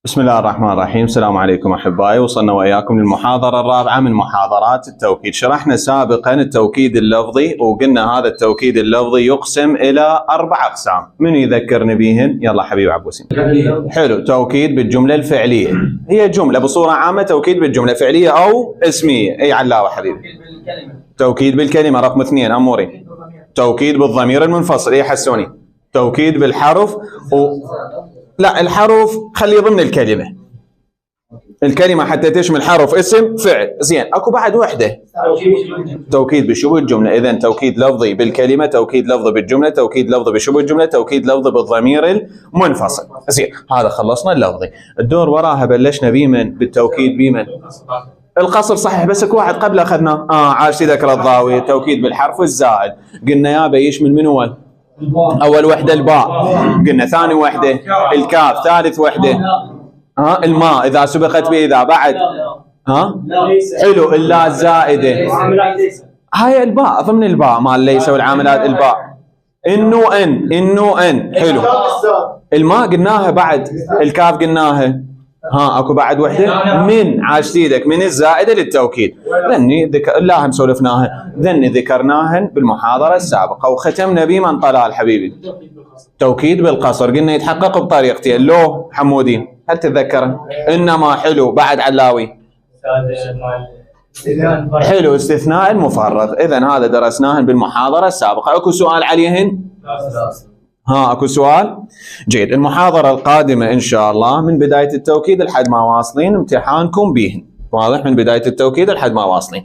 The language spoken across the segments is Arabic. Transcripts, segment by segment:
بسم الله الرحمن الرحيم. السلام عليكم أحبائي. وصلنا وإياكم للمحاضرة الرابعة من محاضرات التوكيد. شرحنا سابقا التوكيد اللفظي وقلنا هذا التوكيد اللفظي يقسم إلى 4 أقسام. من يذكرني بيهن؟ يلا حبيبي عبوسين. حلو. توكيد بالجملة الفعلية، هي جملة بصورة عامة توكيد بالجملة فعلية أو اسمية. أي علاوة حبيبي؟ توكيد بالكلمة رقم 2 أموري. توكيد بالضمير المنفصل. إيه حسوني؟ توكيد بالحرف لا الحرف خليه ضمن الكلمة. الكلمة حتى تشمل حرف اسم فعل. زين اكو بعد وحدة توكيد بشبه الجملة. اذا توكيد لفظي بالكلمة، توكيد لفظي بالجملة، توكيد لفظي بشبه الجملة، توكيد لفظي بالضمير المنفصل. زين هذا خلصنا اللفظي. الدور وراها بلشنا بيمن بالتوكيد بيمن القصر. صحيح بس اكو واحد قبل اخذنا عاشتي ذكر الضاوية. توكيد بالحرف الزائد قلنا يابا يشمل من هو؟ اول وحده الباء، قلنا ثاني وحده الكاف، ثالث وحده الماء اذا سبقت باذا بعد حلو اللا الزائده. هاي الباء ضمن الباء مال ليس والعاملات الباء. انه حلو. الماء قلناها بعد. الكاف قلناها. اكو بعد وحده من عاشتيدك من الزائده للتوكيد. ذني لاهم سولفناها، ذني ذكرناهن بالمحاضره السابقه وختمنا بمن طلال حبيبي. توكيد بالقصر قلنا يتحقق بطريقتين. لو حمودين هل تتذكر؟ انما حلو بعد علاوي حلو استثناء المفرغ. اذا هذا درسناهن بالمحاضره السابقه. اكو سؤال عليهن؟ اكو سؤال؟ جيد. المحاضرة القادمة ان شاء الله من بداية التوكيد لحد ما واصلين امتحانكم بيهن. واضح؟ من بداية التوكيد لحد ما واصلين.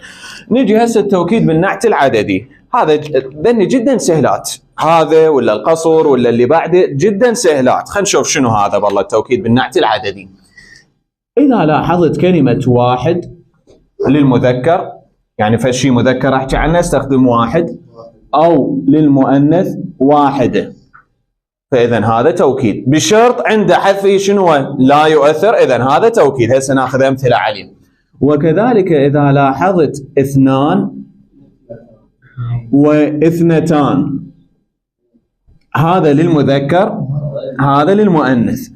نجي هسه التوكيد بالنعت العددي. هذا ذني جدا سهلات. هذا ولا القصر ولا اللي بعده جدا سهلات. خلينا نشوف شنو هذا والله التوكيد بالنعت العددي. اذا لاحظت كلمة واحد للمذكر، يعني فشي مذكر احكي عنه استخدم واحد، او للمؤنث واحدة، فإذا هذا توكيد بشرط عند حذف شنو؟ لا يؤثر. إذا هذا توكيد. هسه ناخذ أمثلة عليه. وكذلك إذا لاحظت 2 و2 هذا للمذكر هذا للمؤنث.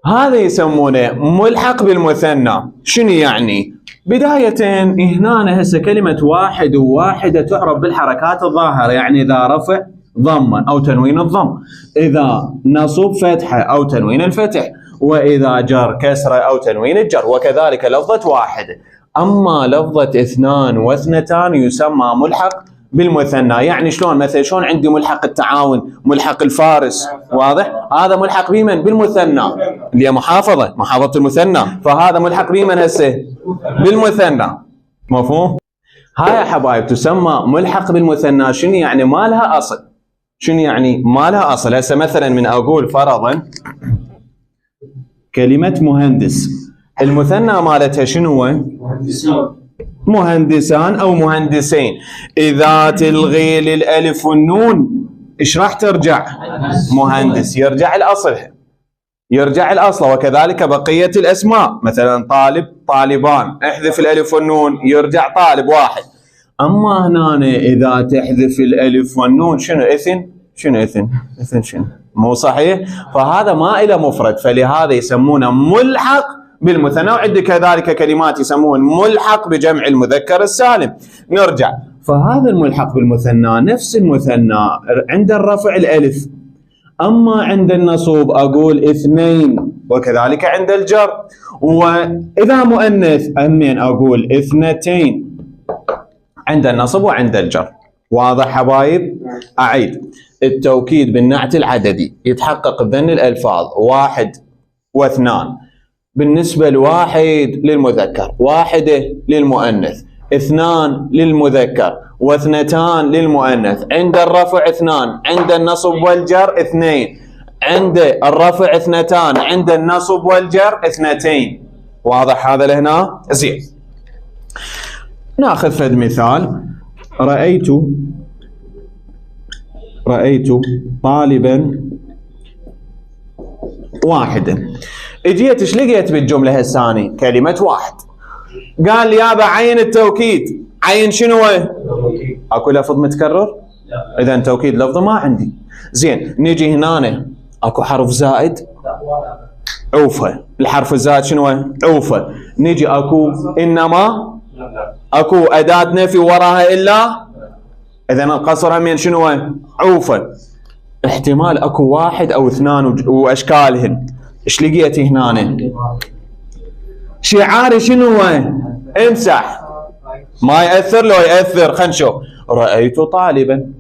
هذا يسمونه ملحق بالمثنى. شنو يعني؟ بداية هنا هسه كلمة واحد وواحدة تعرف بالحركات الظاهرة، يعني إذا رفع ضما أو تنوين الضم، إذا نصب فتحة أو تنوين الفتح، وإذا جر كسرة أو تنوين الجر. وكذلك لفظة واحدة. أما لفظة 2 و2 يسمى ملحق بالمثنى. يعني شلون؟ مثلا شلون عندي ملحق التعاون، ملحق الفارس، واضح؟ هذا ملحق بمن؟ بالمثنى اللي هي محافظة المثنى. فهذا ملحق بمن هسه؟ بالمثنى. مفهوم؟ هاي يا حبايب تسمى ملحق بالمثنى. شنو يعني؟ ما لها أصل. شنو يعني ما لها أصل؟ هسه مثلا من أقول فرضا كلمة مهندس، المثنى مالتها شنو هو؟ مهندسان أو مهندسين. إذا تلغي للألف والنون إيش راح ترجع؟ مهندس. يرجع الأصل. وكذلك بقية الأسماء، مثلا طالب طالبان، احذف الألف والنون يرجع طالب واحد. أما هنا إذا تحذف الألف والنون شنو؟ شنو؟ شنو؟ مو صحيح؟ فهذا ما إلى مفرد، فلهذا يسمونه ملحق بالمثنى. وعندك كذلك كلمات يسمون ملحق بجمع المذكر السالم. نرجع. فهذا الملحق بالمثنى نفس المثنى عند الرفع الألف، أما عند النصب أقول 2، وكذلك عند الجر. وإذا مؤنث أمين أقول 2 عند النصب وعند الجر. واضح حبايب؟ أعيد. التوكيد بالنعت العددي يتحقق بذن الألفاظ 1 و2. بالنسبة لواحد للمذكر، واحدة للمؤنث، 2 للمذكر، و2 للمؤنث. عند الرفع 2، عند النصب والجر 2، عند الرفع 2، عند النصب والجر 2. واضح هذا لهنا؟ زين. ناخذ فد مثال. رأيت طالبا واحدا. اجيت ايش لقيت بالجملة هالثانية؟ كلمة واحد. قال لي يابا عين التوكيد. عين شنو؟ اكو لفظ متكرر؟ اذا توكيد لفظ ما عندي. زين نجي هنا اكو حرف زائد. عوفة. الحرف الزائد شنو؟ عوفة. نجي اكو انما، اكو اداة نفي وراها الا، اذا القصر همين شنو؟ عوفة. احتمال اكو واحد او اثنان واشكالهن. ايش لقيتي هنا؟ شعاري شنو؟ امسح. ما يأثر لو يأثر. خلينا نشوف. رأيت طالبا.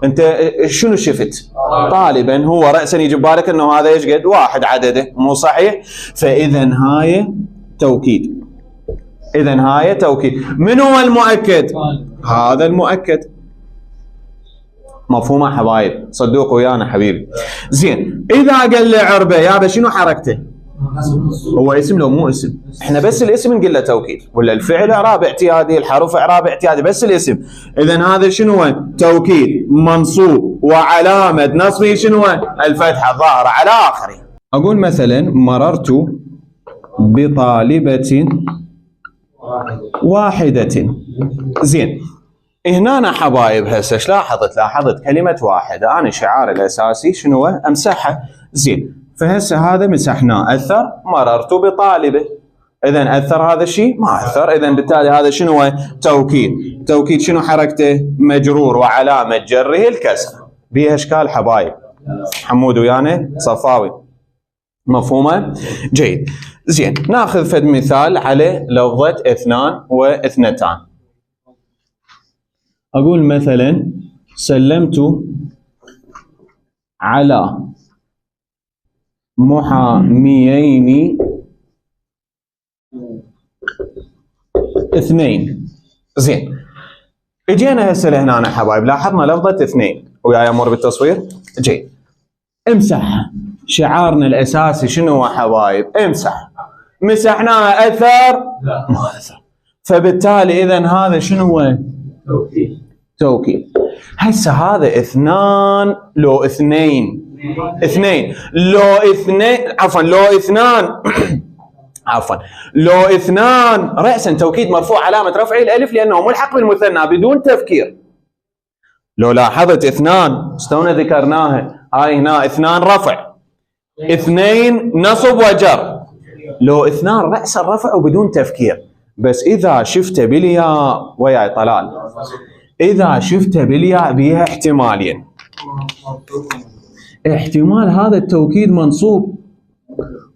انت شنو شفت؟ طالبا. هو رأسا يجي ببالك انه هذا ايش قد؟ واحد عدده، مو صحيح؟ فاذا هاي توكيد. اذا هاي توكيد. من هو المؤكد؟ هذا المؤكد. مفهومه حبايب؟ صدقوا ويانا حبيبي. زين، اذا قال لي عربه يابا شنو حركته؟ هو اسم لو مو اسم؟ احنا بس الاسم نقول له توكيد، ولا الفعل اعراب اعتيادي، الحرف اعراب اعتيادي، بس الاسم. اذا هذا شنو؟ توكيد منصوب وعلامه نصبه شنو؟ الفتحه الظاهره على اخره. اقول مثلا مررت بطالبه واحده. زين، هنا أنا حبايب هسه ايش لاحظت كلمه واحده. انا شعاري الاساسي شنو؟ امسحها. زين، فهسه هذا مسحناه. اثر مررت بطالبه. اذا اثر هذا الشيء؟ ما اثر. اذا بالتالي هذا شنو؟ توكيد. توكيد شنو حركته؟ مجرور وعلامه جره الكسر. بيها اشكال حبايب. حمود ويانا؟ صفاوي. مفهومه؟ جيد. زين، ناخذ فد مثال على لفظه اثنان واثنتان. اقول مثلا سلمت على محاميين اثنين. زين، اجينا هسه لهنا أنا حبايب، لاحظنا لفظة اثنين. وياي امر بالتصوير؟ جيد. امسح. شعارنا الاساسي شنو هو حبايب؟ امسح. مسحناه اثر؟ ما اثر. فبالتالي اذا هذا شنو هو؟ توكيد. هسه هذا اثنان لو اثنين؟ اثنين. لو اثنين، عفوا لو اثنان عفوا لو اثنان رأسا توكيد مرفوع علامة رفعه الالف لانه ملحق بالمثنى بدون تفكير. لو لاحظت اثنان استونا ذكرناها، هاي هنا اثنان رفع، اثنين نصب وجر. لو اثنان رأسا رفع وبدون تفكير. بس اذا شفته بالياء وياي طلال، اذا شفته بالياء بيها احتمالين. احتمال هذا التوكيد منصوب،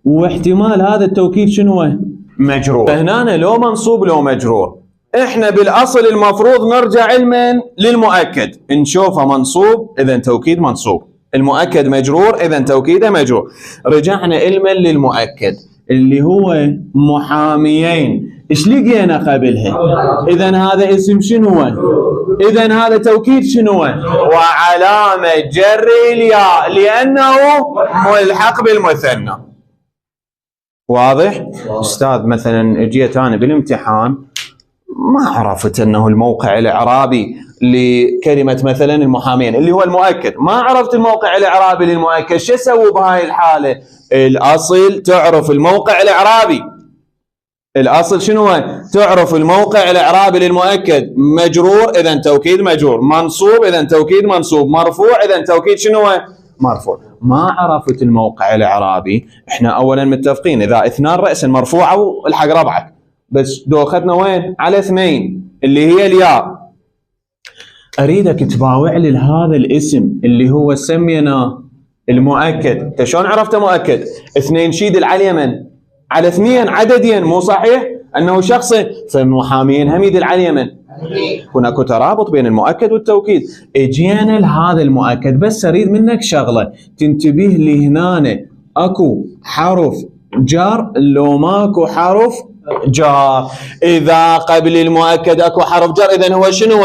واحتمال هذا التوكيد شنو؟ مجرور. فهنا لو منصوب لو مجرور. احنا بالاصل المفروض نرجع علما للمؤكد، نشوفه منصوب اذا توكيد منصوب، المؤكد مجرور اذا توكيده مجرور. رجعنا علما للمؤكد اللي هو محاميين. ايش لقينا قبلها؟ اذا هذا اسم شنو؟ اذا هذا توكيد شنو؟ وعلامه جر الياء لانه ملحق بالمثنى. واضح؟ استاذ مثلا جيت انا بالامتحان ما عرفت انه الموقع الاعرابي لكلمه مثلا المحامين اللي هو المؤكد، ما عرفت الموقع الاعرابي للمؤكد، شو اسوي بهاي الحاله؟ الاصل تعرف الموقع الاعرابي. الاصل شنو؟ تعرف الموقع الاعرابي للمؤكد. مجرور اذا توكيد مجرور، منصوب اذا توكيد منصوب، مرفوع اذا توكيد شنو؟ مرفوع. ما عرفت الموقع الاعرابي، احنا اولا متفقين اذا اثنان رأسا مرفوعه والحق ربعك، بس دوختنا وين؟ على اثنين اللي هي الياء. اريدك تباوع لي هذا الاسم اللي هو سمينا المؤكد. انت شلون عرفته مؤكد؟ اثنين شيد على اليمن، على اثنين عددين، مو صحيح؟ انه شخص، فالمحامين هم يدل على اليمن. هناك ترابط بين المؤكد والتوكيد. اجينا لهذا المؤكد، بس اريد منك شغله تنتبه لي هنا. اكو حرف جار لو ماكو حرف جار. اذا قبل المؤكد اكو حرف جر اذا هو شنو؟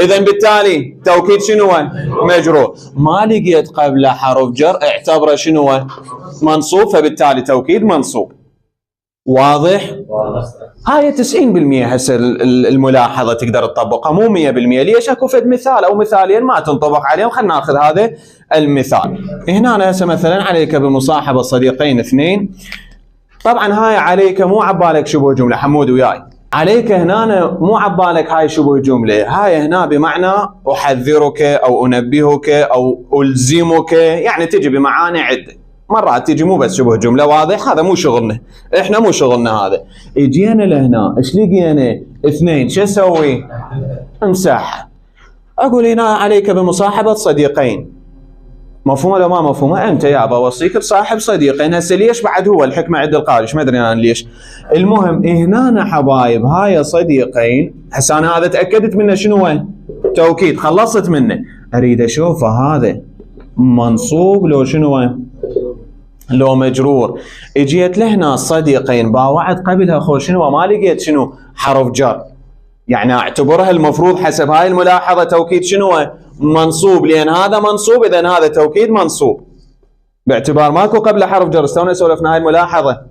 اذا بالتالي توكيد شنو؟ مجرور. ما لقيت قبل حرف جر اعتبره شنو؟ منصوب، فبالتالي توكيد منصوب. واضح؟ هاي 90% هسه الملاحظه تقدر تطبقها، مو 100%. ليش؟ اكو فد مثال او مثالين ما تنطبق عليهم. خلينا ناخذ هذا المثال. هنا هسه مثلا عليك بمصاحبه صديقين اثنين. طبعا هاي عليك مو عبالك شبه جمله، حمود وياي. عليك هنا مو عبالك هاي شبه جمله، هاي هنا بمعنى احذرك او انبهك او الزمك، يعني تجي بمعاني عده. مرات تجي مو بس شبه جملة واضح، هذا مو شغلنا، احنا مو شغلنا هذا. اجينا لهنا ايش لقينا؟ 2، شو اسوي؟ امسحها. اقول هنا عليك بمصاحبة صديقين. مفهومه ولا ما مفهومه؟ انت يابا اوصيك تصاحب صديقين. هسه ليش بعد هو الحكمه عند القارئ، ما ادري انا ليش. المهم هنا حبايب هاي صديقين، هسه انا هذا تاكدت منه شنو هو؟ توكيد، خلصت منه. اريد اشوفه هذا منصوب لو شنو هو؟ لو مجرور. اجيت لهنا صديقين باوعت قبلها خو شنو ما لقيت شنو؟ حرف جر. يعني اعتبرها المفروض حسب هاي الملاحظه توكيد شنو هو؟ منصوب، لان هذا منصوب اذا هذا توكيد منصوب باعتبار ماكو قبله حرف جر. استونا سولفنا هاي الملاحظه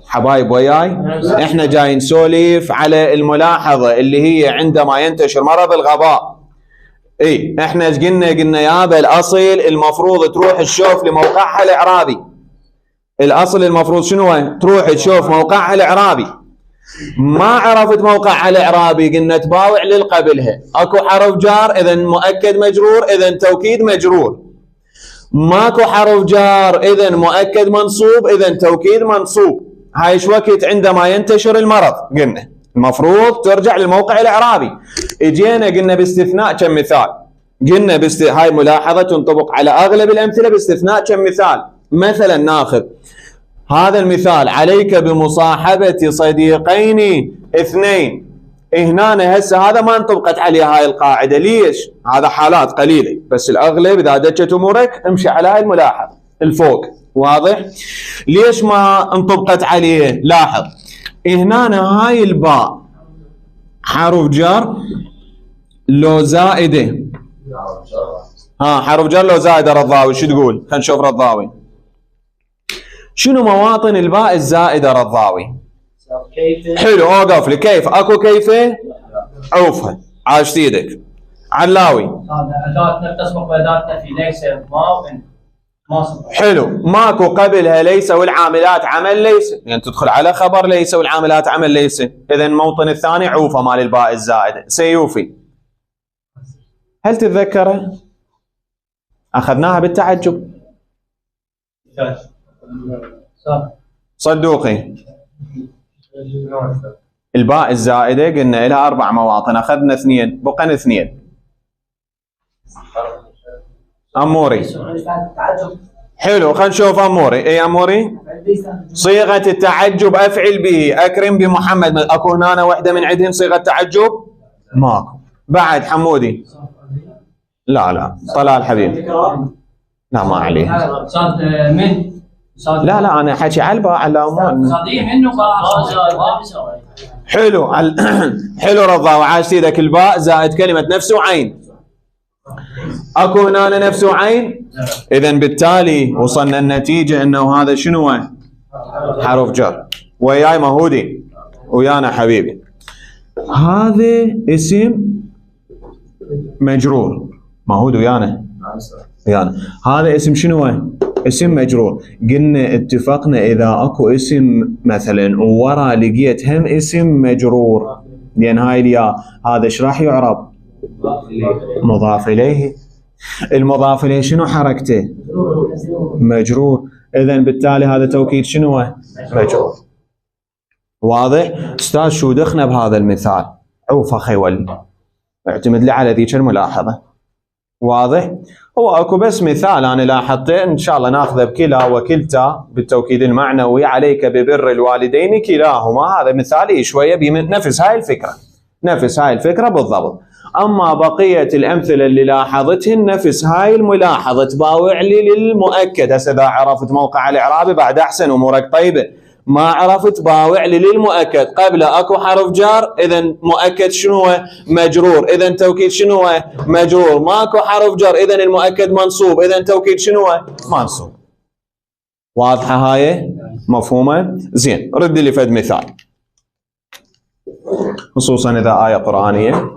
حبايب وياي؟ احنا جاي نسولف على الملاحظه اللي هي عندما ينتشر مرض الغباء. اي احنا ايش قلنا يابا الاصل المفروض تروح تشوف لموقعها الاعرابي. الاصل المفروض شنو هو؟ تروح تشوف موقعها الاعرابي. ما عرفت موقعها الاعرابي قلنا تباوع للقبلها. اكو حرف جار اذا مؤكد مجرور اذا توكيد مجرور. ماكو حرف جار اذا مؤكد منصوب اذا توكيد منصوب. هاي ايش وقت؟ عندما ينتشر المرض. قلنا المفروض ترجع للموقع الاعرابي. اجينا قلنا باستثناء كم مثال. قلنا هاي ملاحظه تنطبق على اغلب الامثله باستثناء كم مثال. مثلا ناخذ هذا المثال عليك بمصاحبة صديقين 2. هنا هسه هذا ما انطبقت عليه هاي القاعدة. ليش؟ هذا حالات قليلة بس الأغلب إذا دجت أمورك امشي على هاي الملاحظة الفوق. واضح؟ ليش ما انطبقت عليه؟ لاحظ هنا هاي الباء حرف جر لو زائدة. حرف جر لو زائدة. رضاوي شو تقول؟ خلينا نشوف رضاوي شنو مواطن الباء الزائدة. رضاوي حلو اوقف لي. كيف؟ اكو كيفه؟ عوفها عاش سيدك. علاوي اداتنا تسبق باداتنا في ليس ما حلو. ماكو قبلها ليس والعاملات عمل ليس، يعني تدخل على خبر ليس والعاملات عمل ليس. اذا الموطن الثاني عوفه مال الباء الزائدة. سيوفي هل تتذكره؟ اخذناها بالتعجب. صدوقي الباء الزائدة قلنا لها 4 مواطن، أخذنا 2، بقنا 2. أموري حلو. خلينا نشوف أموري. أي أموري؟ صيغة التعجب أفعل به. أكرم بمحمد. أكو هنا وحدة من عندهم صيغة تعجب؟ ماكو. بعد حمودي؟ لا طلال حبيب لا ما عليه. من لا انا حكي على الباء على العموم. صديق منه حلو حلو رضا وعاش سيدك. الباء زائد كلمه نفس وعين. اكو هنا نفس وعين. اذا بالتالي وصلنا النتيجه انه هذا شنو؟ حرف جر. وياي مهودي ويانا حبيبي. هذا اسم مجرور. مهود ويانا هذا اسم شنو؟ اسم مجرور. قلنا اتفقنا اذا اكو اسم مثلا وورا لقيت هم اسم مجرور، لان هاي الياء هذا ايش راح يعرب؟ مضاف اليه. المضاف اليه شنو حركته؟ مجرور. اذا بالتالي هذا توكيد شنو؟ مجرور. واضح؟ استاذ شو دخنا بهذا المثال؟ عوف اخي ولي اعتمد لي على ذيك الملاحظه. واضح؟ هو اكو بس مثال انا لاحظته ان شاء الله ناخذه بكلا وكلتا بالتوكيد المعنوي. عليك ببر الوالدين كلاهما. هذا مثالي شويه نفس هاي الفكره بالضبط. اما بقيه الامثله اللي لاحظتهن نفس هاي الملاحظه تباوع لي للمؤكد. هسه اذا عرفت موقع الاعرابي بعد احسن امورك طيبه. ما عرفت باوع لي للمؤكد. قبله اكو حرف جار اذا مؤكد شنو؟ مجرور. اذا توكيد شنو؟ مجرور. ماكو حرف جر اذا المؤكد منصوب. اذا توكيد شنو؟ منصوب. واضحه هاي؟ مفهومه؟ زين رد لي فد مثال خصوصا اذا ايه قرانيه.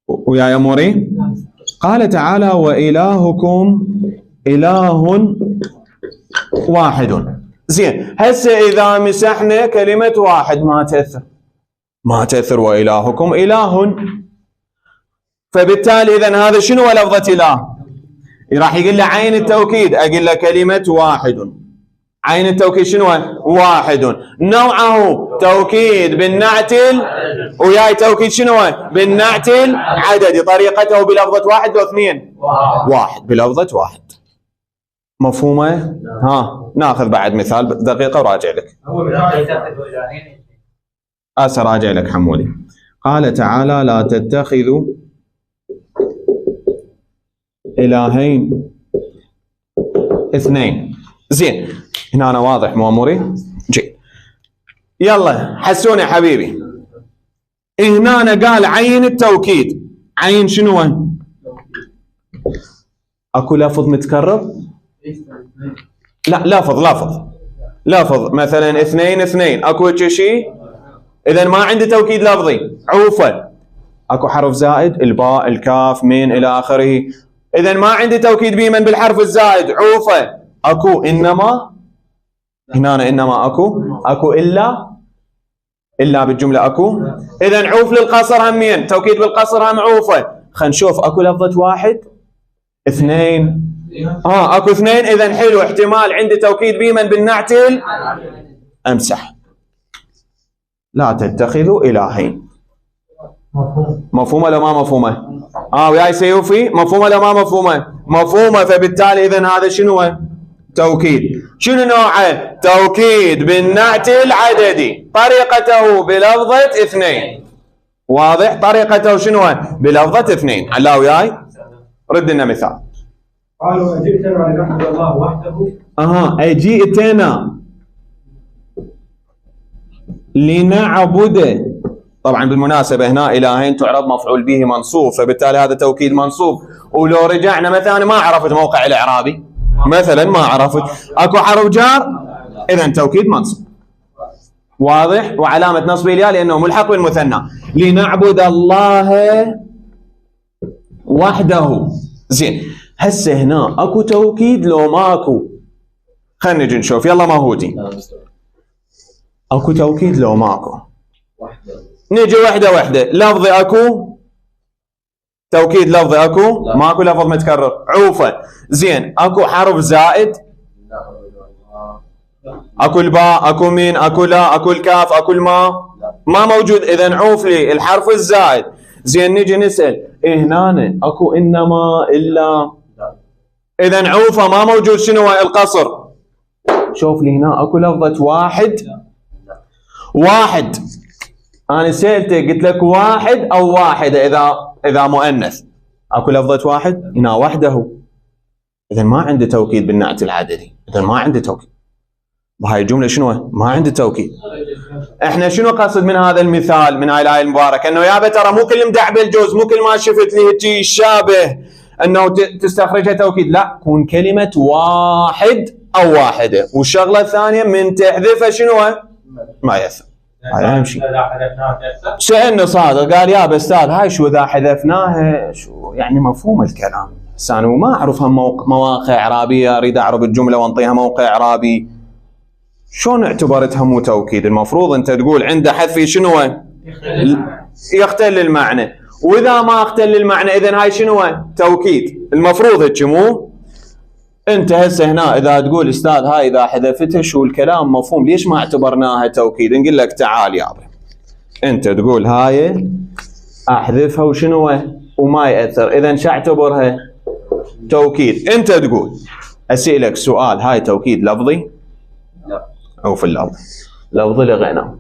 ويا اموري قال تعالى وإلهكم إله واحد. زين هسه اذا مسحنا كلمه واحد ما تاثر وإلهكم اله. فبالتالي اذا هذا شنو لفظه اله؟ راح يقول له عين التوكيد، اقول له كلمة واحد. عين التوكيد شنو؟ واحد. نوعه توكيد بالنعت وياي توكيد شنو؟ بالنعت العددي. طريقته بلفظة واحد لو اثنين؟ واحد بلفظة واحد. مفهومة؟ ها ناخذ بعد مثال دقيقة وراجع لك. راجع لك حمولي. قال تعالى لا تتخذوا إلهين اثنين. زين هنا أنا واضح مو أموري؟ جيد. يلا حسوني حبيبي. هنا أنا قال عين التوكيد. عين شنو؟ أكو لفظ متكرر؟ لا لفظ مثلا اثنين اكو شيء. اذا ما عندي توكيد لفظي. عوفة اكو حرف زائد، الباء الكاف من الى اخره. اذا ما عندي توكيد بمن بالحرف الزائد. عوفة اكو انما. هنا انما اكو الا بالجمله اكو. اذا عوف للقصر همين، توكيد بالقصر هم عوفة. خلينا نشوف اكو لفظة واحد اثنين. اكو اثنين. اذا حلو، احتمال عندي توكيد بمن بالنعت امسح. لا تتخذوا الهين. مفهومه ولا ما مفهومه؟ وياي سيوفي مفهومه ولا ما مفهومه؟ مفهومه. فبالتالي اذا هذا شنو؟ توكيد. شنو نوعه؟ توكيد بالنعت العددي. طريقته بلفظة اثنين. واضح؟ طريقته شنو؟ بلفظة اثنين. علا وياي رد لنا مثال. قالوا أجئتنا لنعبد الله وحده. أجئتنا لنعبد. طبعا بالمناسبة هنا إلهين تعرب مفعول به منصوب، فبالتالي هذا توكيد منصوب. ولو رجعنا مثلا ما عرفت موقع الإعرابي، مثلا ما عرفت أكو حرف جار، إذا توكيد منصوب. واضح؟ وعلامة نصبه الياء لأنه ملحق بالمثنى. لنعبد الله وحده. زين هسه هنا اكو توكيد لو ماكو؟ خلينا نجي نشوف. يلا مهودي. اكو توكيد لو ماكو؟ نجي وحده. لفظي اكو؟ توكيد لفظي اكو؟ ماكو لفظ متكرر. عوفة. زين اكو حرف زائد؟ اكو الباء، اكو مين، اكو لا، اكو الكاف، اكو الماء؟ ما موجود. اذا عوف لي الحرف الزائد. زين نجي نسأل هنا اكو انما الا؟ اذا عوفة ما موجود. شنو القصر؟ شوف لي هنا اكو لفظة واحد. انا سألتك قلت لك واحد او واحدة اذا مؤنث. اكو لفظة واحد هنا وحده. اذا ما عندي توكيد بالنعت العددي. اذا ما عندي توكيد بهاي الجملة. شنو؟ ما عندي توكيد. احنا شنو قصد من هذا المثال، من هاي الآية المباركة؟ انه يابا ترى مو كل مدعبل جوز، مو كل ما شفت لي هيجي الشابه انه تستخرجها توكيد. لا، كون كلمة واحد او واحدة. والشغلة الثانية من تحذفها شنو؟ ما يأثر. هاي اهم شيء. سألني صادق قال يا استاذ هاي شو اذا حذفناها؟ شو يعني مفهوم الكلام؟ بس انا ما اعرفها مواقع اعرابية، اريد اعرب الجملة وانطيها موقع اعرابي. شلون اعتبرتها مو توكيد؟ المفروض انت تقول عنده حذف شنو؟ يختل المعنى. واذا ما اختل المعنى اذا هاي شنو؟ توكيد. المفروض هيك مو؟ انت هسه هنا اذا تقول استاذ هاي اذا حذفتها شو الكلام مفهوم، ليش ما اعتبرناها توكيد؟ نقول لك تعال يابا انت تقول هاي احذفها وشنو وما ياثر، اذا شو اعتبرها؟ توكيد. انت تقول اسالك سؤال، هاي توكيد لفظي او في اللفظ؟ لفظي لغينا.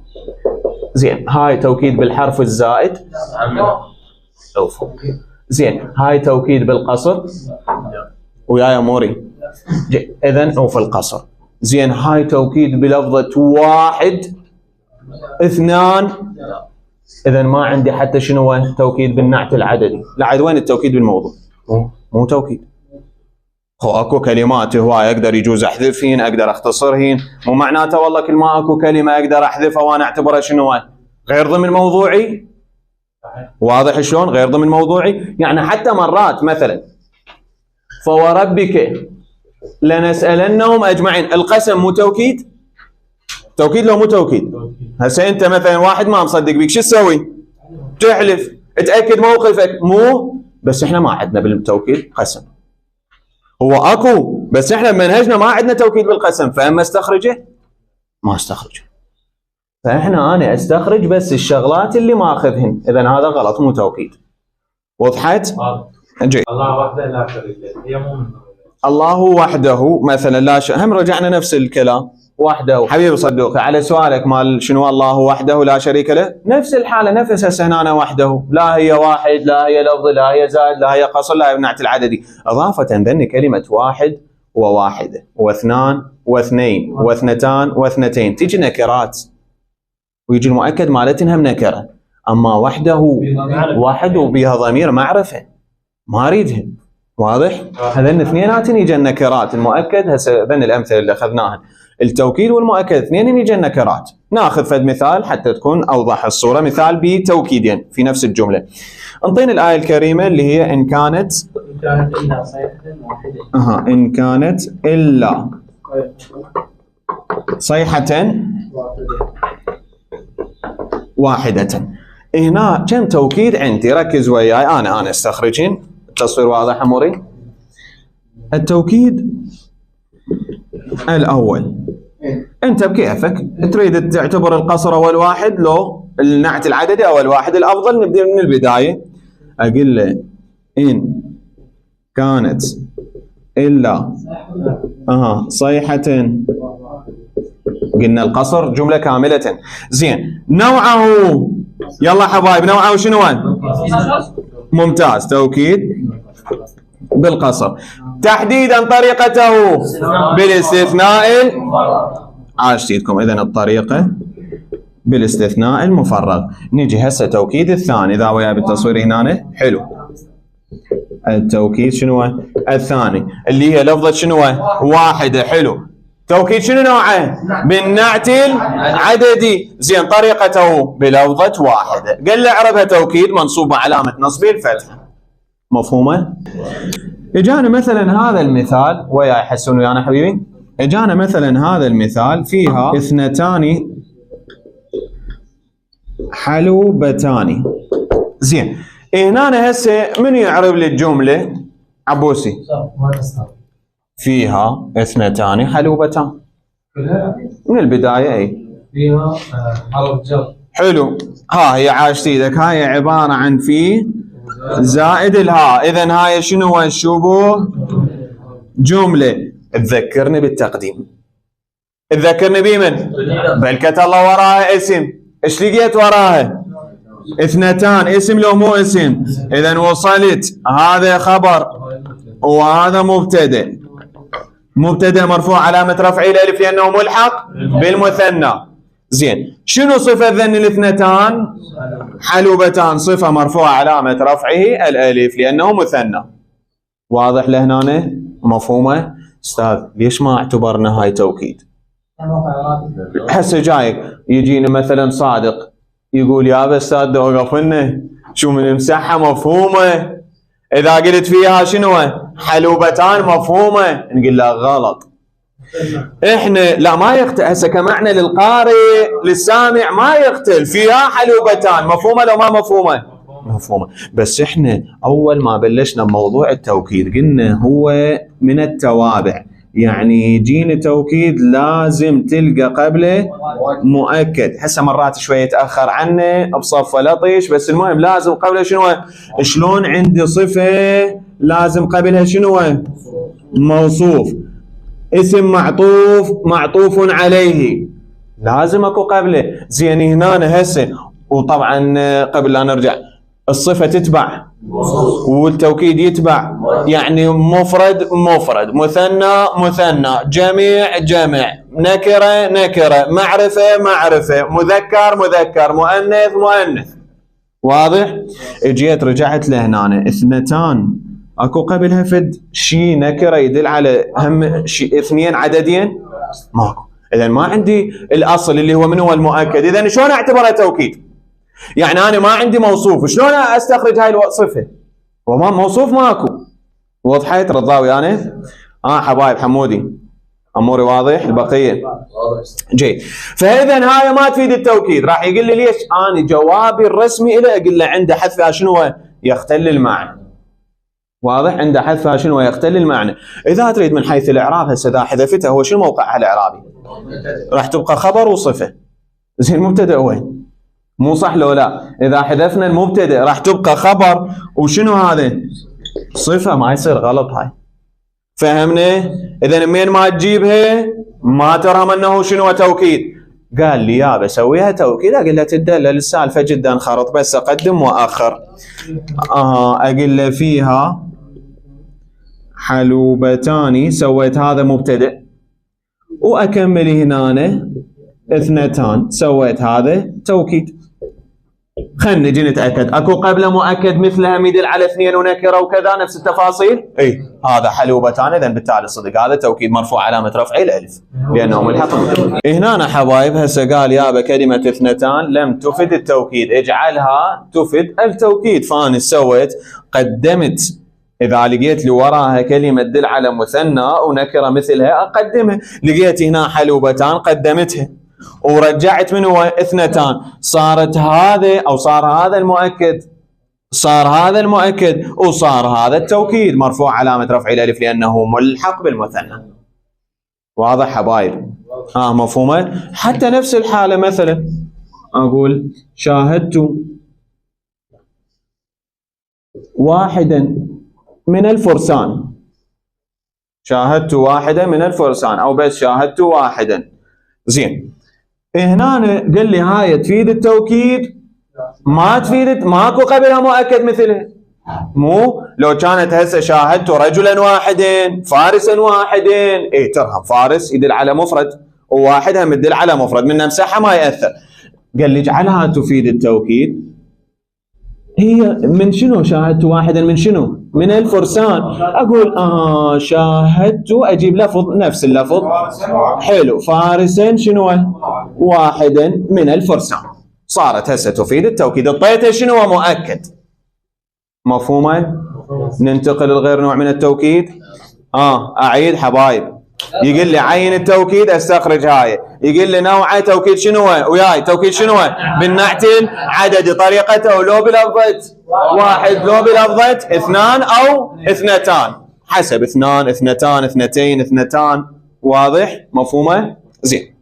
زين هاي توكيد بالحرف الزائد؟ زين هاي توكيد بالقصر؟ وياي اموري؟ اذا او في القصر. زين هاي توكيد بلفظة واحد اثنان؟ اذا ما عندي حتى شنو؟ توكيد بالنعت العددي. لعد وين التوكيد بالموضوع؟ مو توكيد. اكو كلمات هواي اقدر يجوز احذفهن، اقدر اختصرهن، مو معناته والله كل ما اكو كلمه اقدر احذفها وانا اعتبرها شنو؟ غير ضمن موضوعي. واضح شلون؟ غير ضمن موضوعي. يعني حتى مرات مثلا فوربك لنسالنهم اجمعين، القسم مو توكيد؟ توكيد لو مو توكيد؟ هسه انت مثلا واحد ما مصدق بيك شو تسوي؟ تحلف، تاكد موقفك، مو؟ بس احنا ما عندنا بالتوكيد قسم. هو اكو بس احنا بمنهجنا ما عندنا توكيد بالقسم، فاما استخرجه ما استخرجه. انا استخرج بس الشغلات اللي ما اخذهن، اذا هذا غلط مو توكيد. وضحت؟ جيد. الله وحده لا شريك له، هي مو من الله وحده مثلا لا هم رجعنا نفس الكلام وحده. حبيبي صدوقي على سؤالك مال شنو الله وحده لا شريك له، نفس الحاله نفس هسه هنا وحده، لا هي واحد لا هي لفظ لا هي زائد لا هي قصر لا هي نعت العددي. اضافه ذن كلمه واحد وواحده واثنان واثنين واثنتان واثنتين تيجي نكرات، ويجي المؤكد مالتها هم نكره. اما وحده واحد وبيها ضمير معرفه ما اريدها. واضح؟ هذين اثنيناتن يجن نكرات. المؤكد هسه ذن الامثله اللي اخذناها، التوكيد والمؤكد اثنين يجن نكرات. ناخذ فد مثال حتى تكون اوضح الصوره، مثال بتوكيدين في نفس الجمله. انطينا الايه الكريمه اللي هي ان كانت إلا صيحة واحدة. ان كانت الا صيحه واحده. هنا كم توكيد عندي؟ ركز وياي، انا استخرجين. التصوير واضح اموري؟ التوكيد الاول انت بكيفك تريد تعتبر القصر اول واحد لو النعت العددي اول واحد. الافضل نبدا من البدايه. اقول له ان كانت الا صيحه، قلنا القصر جمله كامله. زين نوعه، يلا حبايب نوعه شنو؟ ممتاز، توكيد بالقصر. تحديدا طريقته بالاستثناء عاشتيتكم. اذا الطريقه بالاستثناء المفرغ. نجي هسه توكيد الثاني، اذا ويا بالتصوير هنا حلو. التوكيد شنو؟ الثاني اللي هي لفظه شنو؟ واحده. حلو. توكيد شنو نوعه؟ بالنعت العددي. زين طريقته بلفظه واحده. قال له اعربها توكيد منصوبه علامه نصبه الفتحه. مفهومه؟ اجانا مثلا هذا المثال ويا يحسون ويانا حبيبي. اجانا مثلا هذا المثال فيها اثنتان حلوبتان. زين هنا هسه من يعرب لي الجمله؟ عبوسي. فيها اثنتان حلوبتان من البدايه. اي فيها حرف جر. حلو. ها هي عاشتيدك، هاي عباره عن في زائد الهاء. اذا هاي شنو هو الشبه؟ جمله. تذكرني بالتقديم، تذكرني بمن؟ بلكت الله وراها اسم. ايش لقيت وراها؟ اثنتان. اسم لو مو اسم؟ اذا وصلت هذا خبر وهذا مبتدا. مبتدا مرفوع علامه رفعه الالف لانه ملحق بالمثنى. زين شنو صفه ذن الاثنتان؟ حلوبتان. صفه مرفوعه علامه رفعه الالف لانه مثنى. واضح لهنا؟ مفهومه؟ استاذ ليش ما اعتبرنا هاي توكيد؟ هسه جايك يجينا مثلا صادق يقول يا استاذ اوقف لنا شو من مسحه مفهومه. اذا قلت فيها شنو؟ حلوبتان مفهومه. نقول له غلط. احنا لا ما يختل. هسه كمعنى للقارئ للسامع ما يختل. فيها حلوبتان مفهومه لو ما مفهومه؟ مفهومه. بس احنا اول ما بلشنا بموضوع التوكيد قلنا هو من التوابع، يعني يجينا توكيد لازم تلقى قبله مؤكد. هسه مرات شويه يتاخر عنه بصفه لطيش، بس المهم لازم قبله شنو؟ شلون عندي صفه لازم قبلها شنو؟ موصوف. اسم معطوف عليه لازم اكو قبله. زين هنا هسه وطبعا قبل لا نرجع الصفه تتبع والتوكيد يتبع، يعني مفرد مثنى جمع نكره معرفه مذكر مؤنث. واضح؟ اجيت رجعت لهنا اثنتان اكو قبلها فد شي نكره يدل على هم شي اثنين عددين ماكو. اذا ما عندي الاصل اللي هو من هو المؤكد. اذا شلون اعتبرها توكيد؟ يعني انا ما عندي موصوف، شلون استخرج هاي الصفه؟ وما موصوف ماكو. وضحت رضاوي يعني؟ حبايب حمودي اموري واضح؟ البقيه جيد. فاذا هاي ما تفيد التوكيد. راح يقول لي ليش؟ انا جوابي الرسمي له اقول له عنده حذفها شنو؟ يختل المعنى. واضح؟ عند حذفها شنو يختل المعنى. اذا تريد من حيث الاعراب هسه اذا حذفتها هو شنو موقعها الاعرابي؟ راح تبقى خبر وصفه. زين المبتدا وين؟ مو صح لو لا؟ اذا حذفنا المبتدا راح تبقى خبر وشنو هذا؟ صفه. ما يصير غلط هاي. فهمنا؟ اذا منين ما تجيبها ما ترهم انه شنو توكيد. قال لي يا بسويها توكيد، اقول له تدلل السالفه جدا خرط، بس اقدم واخر. اقول له فيها حلوبتان، سويت هذا مبتدئ واكمل هنا اثنتان، سويت هذا توكيد. خلينا نجي نتاكد اكو قبل مؤكد مثلها يدل على اثنين ونكره وكذا نفس التفاصيل. اي هذا حلوبتان، اذا بالتالي صدق هذا توكيد مرفوع علامه رفعه الالف لانه ملحق. هنا حبايب هسه قال يابا كلمه اثنتان لم تفد التوكيد، اجعلها تفد التوكيد. فانا سويت قدمت، اذا لقيت لي وراها كلمه تدل على مثنى ونكره مثلها اقدمها. لقيت هنا حلوبتان قدمتها ورجعت من هو اثنتان، صارت هذا او صار هذا المؤكد، صار هذا المؤكد وصار هذا التوكيد مرفوع علامه رفع الالف لانه ملحق بالمثنى. واضح حبايب؟ مفهومه؟ حتى نفس الحاله مثلا اقول شاهدت واحدا من الفرسان، شاهدت واحدا من الفرسان او بس شاهدت واحدا. زين هنا قال لي هاي تفيد التوكيد؟ ما تفيد، ماكو قبلها مؤكد مثلها. مو لو كانت هسه شاهدت رجلا واحدا فارسا واحدا، اي ترهم فارس يدل على مفرد وواحد هم يدل على مفرد، من نمسحها ما ياثر. قال لي اجعلها تفيد التوكيد. هي من شنو شاهدت واحدا؟ من شنو؟ من الفرسان. اقول شاهدت، اجيب لفظ نفس اللفظ. حلو، فارسا شنو؟ واحدا من الفرسان. صارت هسه تفيد التوكيد، اعطيتها شنو؟ مؤكد. مفهوما؟ ننتقل لغير نوع من التوكيد. اعيد حبايب. يقول لي عين التوكيد استخرج هاي، يقول لي نوعه توكيد شنو وياي توكيد شنو؟ بالنعت العددي، طريقته لو بلفظه واحد لو بلفظه اثنان او اثنتان، حسب اثنان اثنتان اثنتين اثنتان. واضح؟ مفهومه؟ زين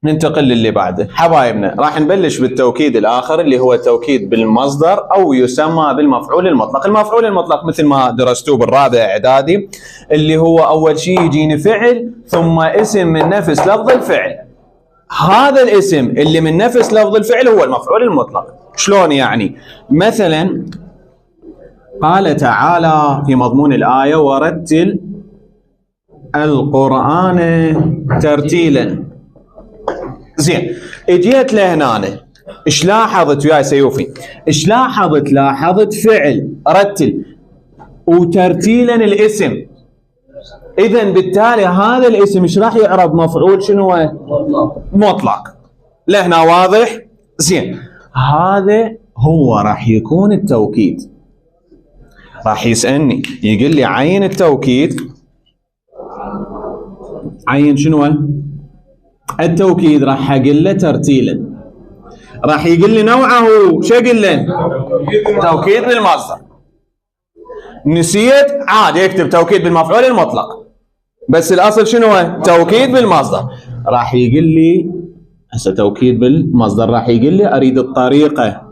ننتقل للي بعده حبايبنا. راح نبلش بالتوكيد الاخر اللي هو التوكيد بالمصدر او يسمى بالمفعول المطلق. المفعول المطلق مثل ما درستوه بالرابع اعدادي اللي هو اول شيء يجيني فعل ثم اسم من نفس لفظ الفعل. هذا الاسم اللي من نفس لفظ الفعل هو المفعول المطلق. شلون يعني؟ مثلا قال تعالى في مضمون الايه ورتل القرآن ترتيلا. زين اجيت لهنا ايش لاحظت وياي سيوفي؟ ايش لاحظت؟ لاحظت فعل رتل وترتيلا الاسم. اذا بالتالي هذا الاسم ايش راح يعرب؟ مفعول شنو؟ مطلق. لهنا واضح؟ زين هذا هو راح يكون التوكيد. راح يسألني يقول لي عين التوكيد، عين شنو؟ التوكيد. راح اقول له ترتيلا. راح يقول لي نوعه شو اقول له؟ توكيد بالمصدر. نسيت عادي اكتب توكيد بالمفعول المطلق، بس الاصل شنو؟ توكيد بالمصدر. راح يقول لي هسه توكيد بالمصدر، راح يقول لي اريد الطريقه.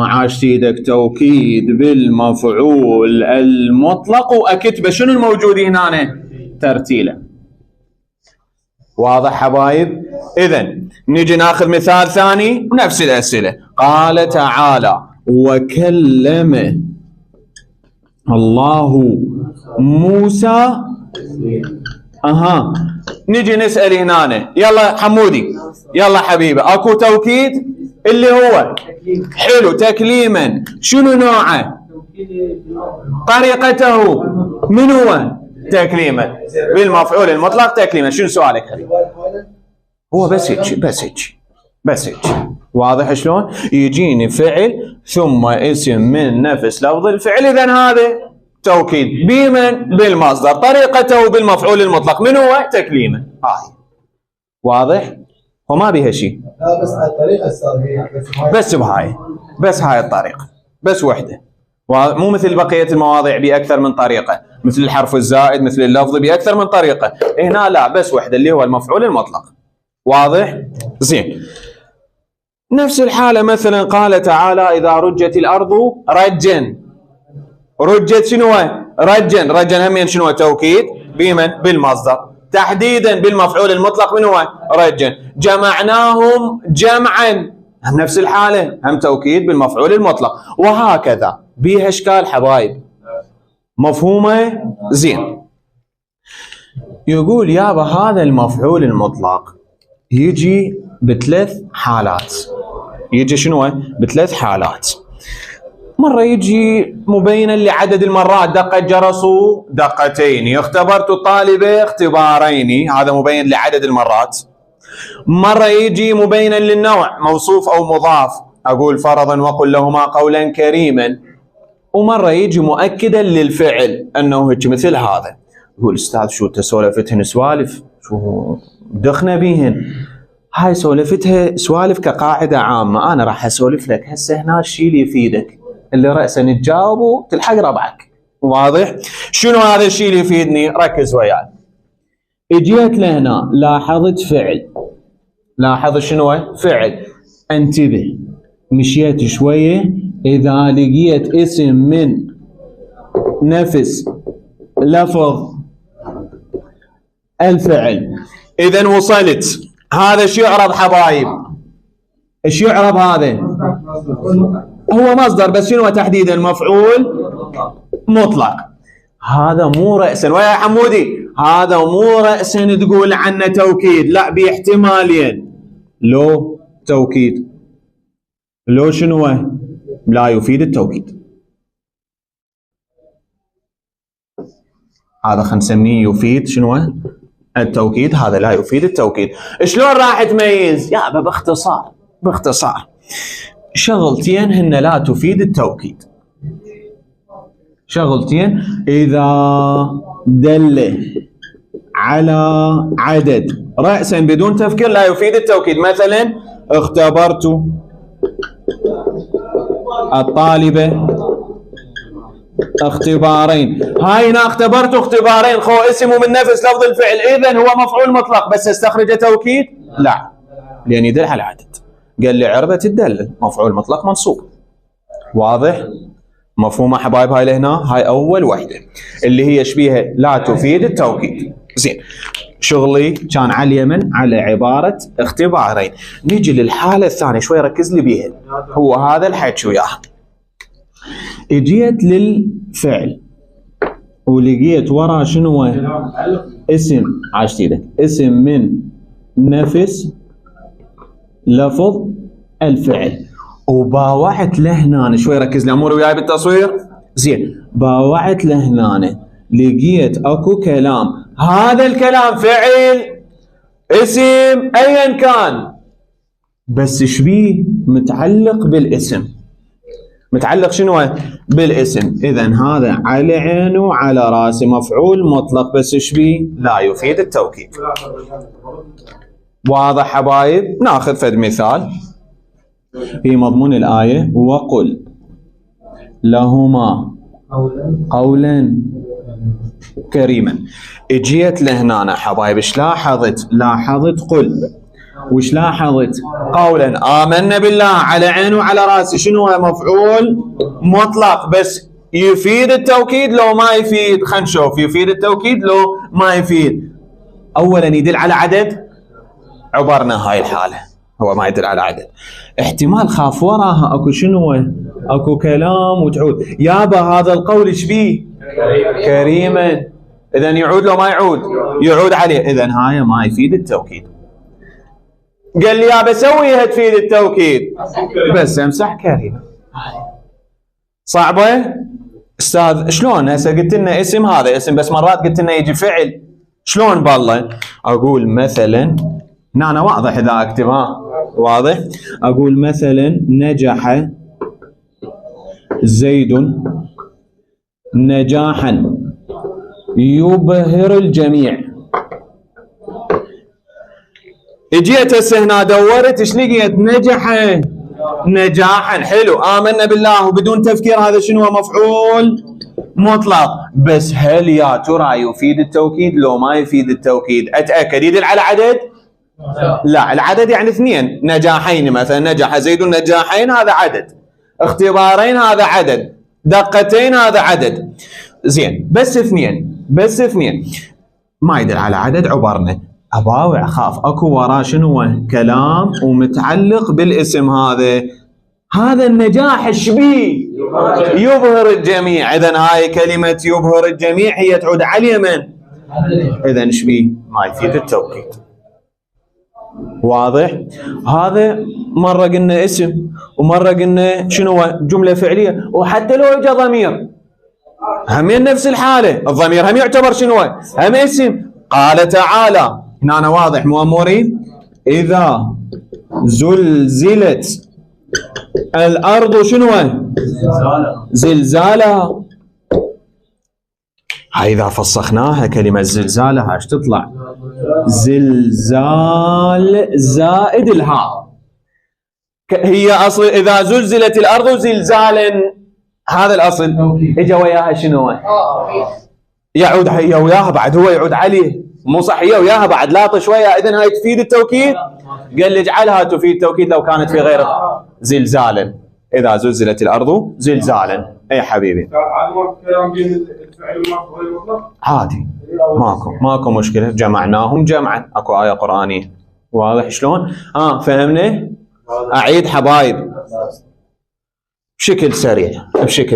عاشت ايدك. توكيد بالمفعول المطلق واكتبه شنو الموجود هنا؟ ترتيلا. واضح حبايب؟ اذا نجي ناخذ مثال ثاني ونفس الاسئله. قال تعالى وكلم الله موسى. نجي نسال هنا. يلا حمودي، يلا حبيبي، اكو توكيد اللي هو حلو تكليما. شنو نوعه؟ طريقته من هو؟ تكليما بالمفعول المطلق تكليما. شنو سؤالك حبيبي؟ هو بس هيك بس هيك بس هيك. واضح شلون؟ يجيني فعل ثم اسم من نفس لفظ الفعل، اذا هذا توكيد بمن؟ بالمصدر. طريقته بالمفعول المطلق من هو؟ تكليما. واضح؟ وما بيها شيء. لا بس الطريقه استاذ بس بهاي، بس هاي الطريقه، بس وحده. مو مثل بقية المواضيع بأكثر من طريقة، مثل الحرف الزائد، مثل اللفظ بأكثر من طريقة. هنا لا، بس وحدة اللي هو المفعول المطلق. واضح؟ زين. نفس الحالة مثلا قال تعالى إذا رجت الأرض رجا. رجت شنو؟ رجا. رجا هم شنو؟ توكيد بمن؟ بالمصدر. تحديدا بالمفعول المطلق من هو؟ رجا. جمعناهم جمعا، نفس الحالة هم توكيد بالمفعول المطلق. وهكذا بيها اشكال حبايب. مفهومة؟ زين. يقول يابا هذا المفعول المطلق يجي بثلاث حالات. يجي شنو؟ بثلاث حالات. مرة يجي مبينا لعدد المرات، دقة جرس دقتين، اختبرت الطالبة اختبارين، هذا مبين لعدد المرات. مرة يجي مبينا للنوع، موصوف أو مضاف، أقول فرضا وقل لهما قولا كريما. ومرة يجي مؤكدا للفعل، أنه هيك مثل هذا. يقول أستاذ شو تسولفتهن سوالف، شو دخنا بيهن؟ هاي سولفتها سوالف كقاعدة عامة، أنا راح أسولف لك هسه هنا الشيء اللي يفيدك، اللي رأسا تجاوبه تلحق ربعك. واضح؟ شنو هذا الشيء اللي يفيدني؟ ركز وياي. اجيت لهنا لاحظت فعل، لاحظ شنو؟ فعل. انتبه، مشيت شوية، إذا لقيت اسم من نفس لفظ الفعل، إذا وصلت. هذا شو يعرب حبايب؟ ايش يعرب هذا؟ هو مصدر، بس شنو تحديدا؟ مفعول مطلق. هذا مو رأسا ويا حمودي، هذا مو رأسا تقول عنه توكيد، لا، باحتمالين. لو توكيد، لو شنو؟ لا يفيد التوكيد. هذا خلينا نسميه يفيد شنو؟ التوكيد. هذا لا يفيد التوكيد. شلون راح تميز؟ يابا باختصار، باختصار شغلتين هن لا تفيد التوكيد. شغلتين إذا دل على عدد رأسا بدون تفكير لا يفيد التوكيد. مثلا اختبرت الطالبة اختبارين. هاي هنا اختبرت اختبارين، خو اسمه من نفس لفظ الفعل، إذن هو مفعول مطلق، بس استخرج توكيد؟ لا، لأن يدل على عدد. قال لي عربة تدلل، مفعول مطلق منصوب. واضح؟ مفهومة حبايب؟ هاي لهنا، هاي أول وحدة اللي هي شبيهة لا تفيد التوكيد. زين، شغلي كان على اليمن على عبارة اختبارين. نيجي للحالة الثانية، شوي ركز لي بيها، هو هذا الحكي وياها. اجيت للفعل ولقيت وراه شنو؟ اسم، عاشت ايدك، اسم من نفس لفظ الفعل، وباوعت لهنا. شوي ركز لي اموري وياي بالتصوير. زين، باوعت لهنا، لقيت اكو كلام، هذا الكلام فعل اسم ايا كان، بس شبيه؟ متعلق بالاسم. متعلق شنو؟ بالاسم. اذا هذا على عينه وعلى راسه مفعول مطلق، بس شبيه؟ لا يفيد التوكيد. واضح حبايب؟ ناخذ فد مثال في مضمون الآية، وقل لهما قولا كريما. اجيت لهنا حبايب، ايش لاحظت؟ لاحظت قل، وش لاحظت؟ قولا. آمنا بالله على عينه وعلى راسه، شنو هو؟ مفعول مطلق، بس يفيد التوكيد لو ما يفيد؟ خلينا نشوف، يفيد التوكيد لو ما يفيد. اولا يدل على عدد، عبرنا هاي الحالة، هو ما يدل على عدد. احتمال خاف وراها اكو شنو؟ اكو كلام وتعود. يابا هذا القول ايش بيه؟ كريما. اذا يعود لو ما يعود؟ يعود عليه. اذا هاي ما يفيد التوكيد. قال لي يابا سويها تفيد التوكيد، بس امسح كريما. صعبة؟ استاذ شلون؟ هسه قلت لنا اسم، هذا اسم، بس مرات قلت لنا يجي فعل، شلون بالله؟ اقول مثلا، هنا واضح اذا اكتب، واضح؟ اقول مثلا نجح زيد نجاحا يبهر الجميع. اجيت هسه هنا دورت، ايش لقيت؟ نجح نجاحا. حلو، آمنا بالله وبدون تفكير، هذا شنو هو؟ مفعول مطلق. بس هل يا ترى يفيد التوكيد لو ما يفيد التوكيد؟ أتأكد. يدل على عدد؟ لا، العدد يعني اثنين. نجاحين مثلا، نجح زيد نجاحين، هذا عدد. اختبارين هذا عدد. دقتين هذا عدد. زين، بس اثنين، بس اثنين ما يدل على عدد، عبرنا. أباوع أخاف أكو وراه شنو هو؟ كلام ومتعلق بالاسم هذا. هذا النجاح شبيه؟ يبهر الجميع. إذن هاي كلمة يبهر الجميع هي تعود على اليمن. إذن شبيه؟ ما يفيد التوكيد. واضح؟ هذا مرة قلنا اسم ومرة قلنا شنو هو؟ جملة فعلية. وحتى لو اجى ضمير همين نفس الحالة، الضمير هم يعتبر شنو هو؟ هم اسم. قال تعالى هنا أنا واضح مو أموري؟ إذا زلزلت الأرض شنو هو؟ زلزالها. هاي إذا فسخناها كلمة زلزالها ايش تطلع؟ زلزال زائد الهاء. هي أصل إذا زلزلت الأرض زلزالا، هذا الأصل. إجا وياها شنو هو؟ يعود هي وياها بعد، هو يعود عليه، مو صح؟ هي وياها بعد لاطش شوية. إذن هاي تفيد التوكيد؟ قال لي اجعلها تفيد التوكيد لو كانت في غير زلزالا. إذا زلزلت الأرض زلزالا. أي حبيبي عادي، ماكو مشكلة، جمعناهم جمعا. اكو آية قرآنية. واضح شلون؟ فهمنا؟ أعيد حبايب بشكل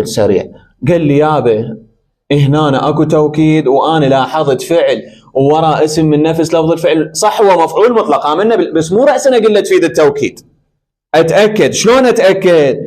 سريع. قال لي يابا هنا اكو توكيد وانا لاحظت فعل ووراء اسم من نفس لفظ الفعل، صح هو مفعول مطلق، آمنا بس مو رأسنا قلنا تفيد التوكيد. أتأكد. شلون أتأكد؟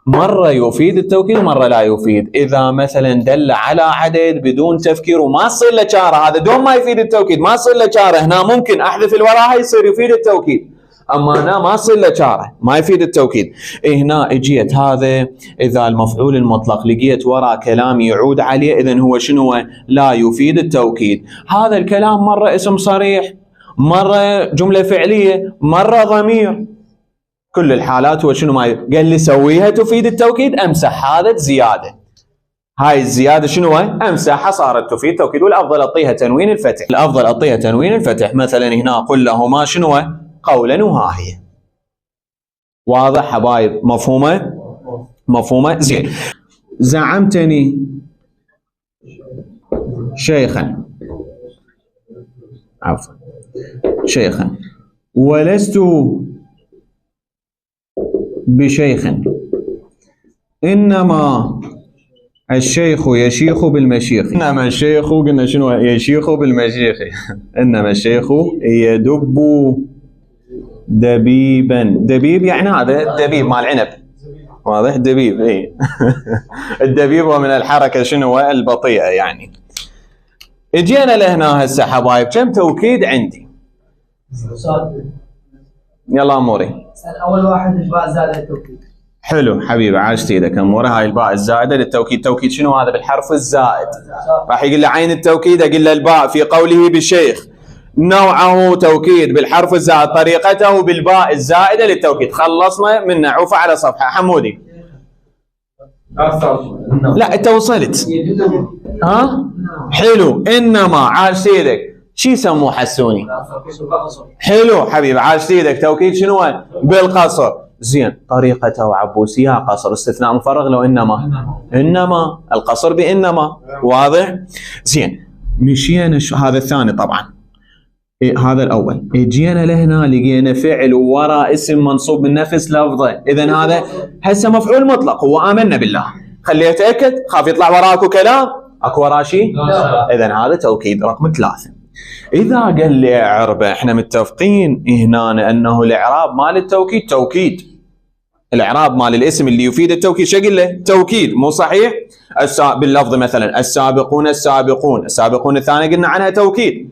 مرة يفيد التوكيد ومرة لا يفيد. إذا مثلا دل على عدد بدون تفكير وما تصير له شارة، هذا دوم ما يفيد التوكيد، ما تصير له شارة. هنا ممكن أحذف الوراء يصير يفيد التوكيد، أما هنا ما تصير له شارة، ما يفيد التوكيد. هنا اجيت هذا إذا المفعول المطلق لقيت وراء كلام يعود عليه، إذن هو شنو؟ لا يفيد التوكيد. هذا الكلام مرة اسم صريح، مرة جملة فعلية، مرة ضمير. كل الحالات هو شنو؟ ما قال لي سويها تفيد التوكيد، امسح هذا زياده. هاي الزياده شنو؟ امسحها صارت تفيد التوكيد. والافضل اعطيها تنوين الفتح. مثلا هنا قل لهما شنو؟ قولا وها هي. واضح حبايب؟ مفهومه؟ زين. زعمتني شيخا، عفوا شيخا، ولست بشيخ، إنما الشيخ يشيخ بالمشيخ. إنما الشيخ قلنا شنو؟ يشيخ بالمشيخ. إنما الشيخ يدب دبيبا. دبيب يعني هذا دبيب مال عنب. واضح؟ دبيب. إيه. الدبيب هو من الحركة شنو؟ البطيئة يعني. اجينا لهنا هسه حبايب، كم توكيد عندي؟ يلا اموري. اول واحد الباء زائده للتوكيد. حلو حبيبي، عاشت ايدك اموره. هاي الباء الزائده للتوكيد. توكيد شنو هذا؟ بالحرف الزائد. راح يقول له عين التوكيد، اقول له الباء في قوله بالشيخ، نوعه توكيد بالحرف الزائد، طريقته بالباء الزائده للتوكيد. خلصنا منه. عوف على صفحه حمودي. لا انت وصلت. حلو. انما عاشت ايدك. شي يسموه حسوني؟ حلو حبيبي، عاشت ايدك. توكيد شنو؟ بالقصر. زين. طريقته عبوسية قصر، استثناء مفرغ لو انما القصر بانما. واضح؟ زين. مشينا هذا الثاني طبعا. هذا الاول. اجينا لهنا لقينا فعل وراء اسم منصوب من نفس لفظه، اذا هذا هسه مفعول مطلق. هو آمنا بالله. خليه يتأكد، خاف يطلع وراكو كلام. اكو وراه شيء؟ اذا هذا توكيد رقم 3. إذا قال لي اعربه، احنا متفقين هنا أنه الإعراب مال التوكيد توكيد. الإعراب مال الاسم اللي يفيد التوكيد شو قل له؟ توكيد، مو صحيح؟ باللفظ مثلا السابقون السابقون الثاني قلنا عنها توكيد.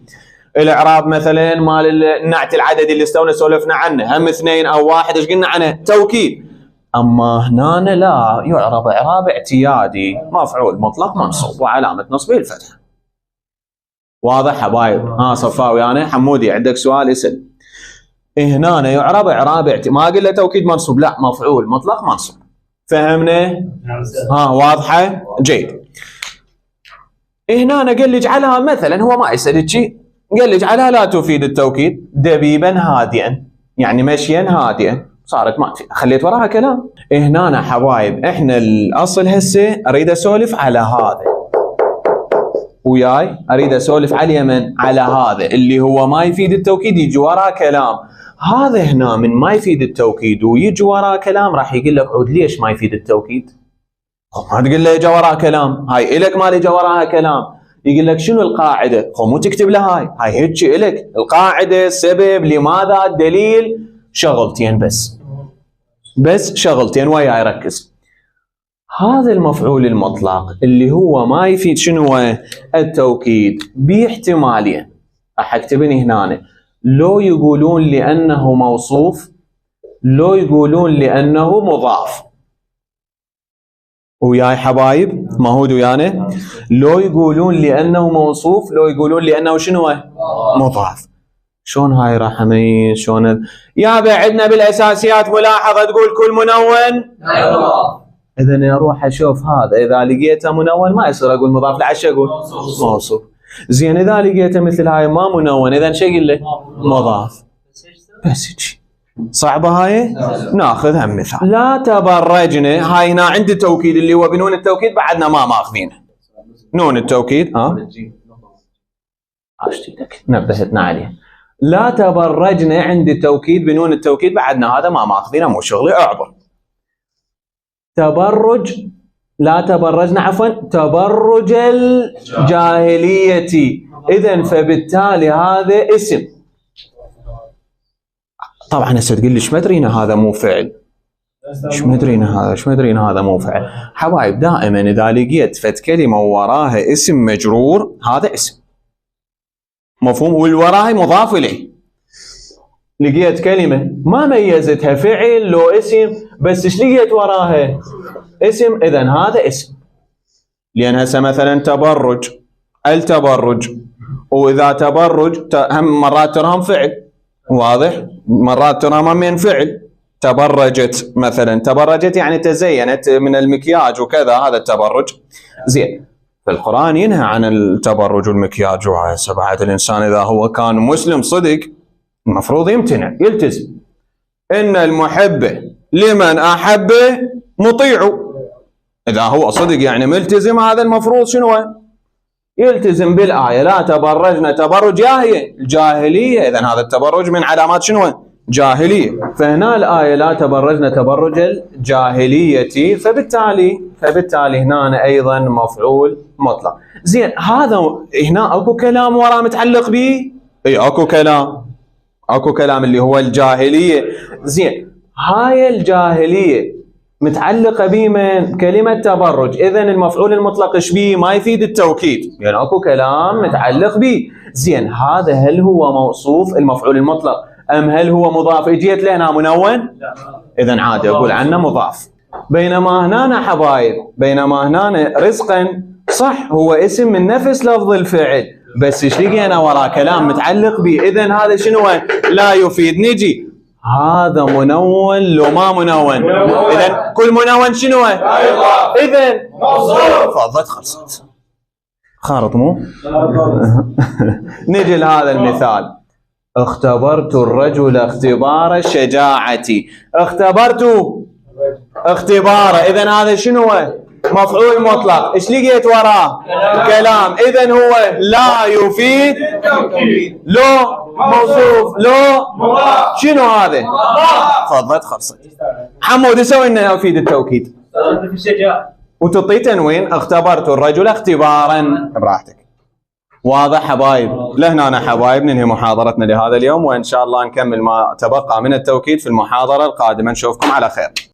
الإعراب مثلا مال النعت العددي اللي استونا سولفنا عنه، هم 2 أو 1 ايش قلنا عنه؟ توكيد. أما هنا لا، يعرب إعراب اعتيادي، مفعول مطلق منصوب وعلامة نصبه الفتح. واضح حبايب؟ صفاوي. أنا حمودي عندك سؤال اسأل. هنا يعرب اعراب ما قلنا توكيد منصوب، لا مفعول مطلق منصوب. فهمنا؟ واضحه؟ جيد. هنا قال لي اجعلها مثلا، هو ما يسألك شيء، قال لي اجعلها لا تفيد التوكيد، دبيبا هادئا، يعني مشيا هادئا، صارت ما في، خليت وراها كلام. هنا حبايب احنا الاصل هسه اريد اسولف على هذا، وياي اريد اسولف على اليمن على هذا اللي هو ما يفيد التوكيد، يجي وراه كلام. هذا هنا من ما يفيد التوكيد ويجي وراه كلام، راح يقول لك عود ليش ما يفيد التوكيد؟ ما تقول له اجى وراه كلام، هاي الك ما اجى وراها كلام. يقول لك شنو القاعده؟ مو تكتب له هاي هيك الك القاعده، السبب، لماذا، الدليل، شغلتين بس شغلتين وياي ركز. هذا المفعول المطلق اللي هو ما يفيد شنو التوكيد باحتمالين، راح اكتبني هنا، لو يقولون لانه موصوف، لو يقولون لانه مضاف. وياي حبايب مهود ويانا؟ لو يقولون لانه موصوف، لو يقولون لانه شنو مضاف. شلون هاي راح اميز؟ شلون يابا عندنا بالاساسيات ملاحظه تقول كل منون مضاف. اذا اروح اشوف هذا، اذا لقيته منون ما يصير اقول مضاف، لا عش اقول موصوف. زين اذا لقيته مثل هاي ما منون، اذا شو اقول له؟ مضاف. بس هيك صعبه هاي؟ ناخذها مثال. لا تبرجن، هاي هنا عندي توكيد اللي هو بنون التوكيد بعدنا ما ماخذينه. نون التوكيد نبهتنا عليه. لا تبرجن عندي التوكيد بنون التوكيد بعدنا هذا ما ماخذينه، مو شغلي، اعبر. تبرج، لا تبرجن عفوا، تبرج الجاهلية، اذا فبالتالي هذا اسم. طبعا هسه تقول لي ايش مدرينا هذا مو فعل، ايش مدرينا هذا مو فعل. حبايب دائما اذا لقيت فد كلمه وراها اسم مجرور هذا اسم، مفهوم؟ والوراها مضاف اليه. لقيت كلمه ما ميزتها فعل لو اسم، بس ايش لقيت وراها؟ اسم، اذا هذا اسم. لان هسه مثلا تبرج، التبرج، واذا تبرج هم مرات ترهم فعل، واضح؟ مرات ترى من فعل. تبرجت مثلا، تبرجت يعني تزينت من المكياج وكذا، هذا التبرج. زين، في القرآن ينهى عن التبرج والمكياج، وهسه بعد الانسان اذا هو كان مسلم صدق المفروض يمتنع، يلتزم. ان المحب لمن احب مطيع. اذا هو صدق يعني ملتزم، هذا المفروض شنو؟ يلتزم بالآية لا تبرجن تبرج الجاهلية، إذن هذا التبرج من علامات شنو؟ جاهلية. فهنا الآية لا تبرجن تبرج الجاهلية، فبالتالي هنا أيضا مفعول مطلق. زين، هذا هنا أكو كلام وراه متعلق به؟ اي أكو كلام اللي هو الجاهلية. زين، هاي الجاهلية متعلقة بمن؟ كلمة تبرج، إذن المفعول المطلق ايش بيه؟ ما يفيد التوكيد، يعني اكو كلام متعلق به. زين، هذا هل هو موصوف المفعول المطلق ام هل هو مضاف؟ اجيت لهنا منون؟ إذن عادي اقول عنه مضاف. بينما هنا حبايب، بينما هنا رزقا صح هو اسم من نفس لفظ الفعل، بس ايش لقينا وراه كلام متعلق به، إذن هذا شنو؟ لا يفيد. نجي هذا منون لو ما منون؟ اذا كل منون شنو؟ اذا فضت خلصت. خارط مو؟ نجي لهذا المثال. اختبرت الرجل اختبار الشجاعة. اختبرت اختباره، اذا هذا شنو؟ مفعول مطلق. ايش لقيت وراه؟ كلام، اذا هو لا يفيد لو موصوف لو شنو هذا؟ فضلت خلصت. حمود يسوي انه يفيد التوكيد وتعطي تنوين. اختبرت الرجل اختبارا، براحتك. واضح حبايب؟ لهنا حبايب ننهي محاضرتنا لهذا اليوم، وان شاء الله نكمل ما تبقى من التوكيد في المحاضرة القادمة. نشوفكم على خير.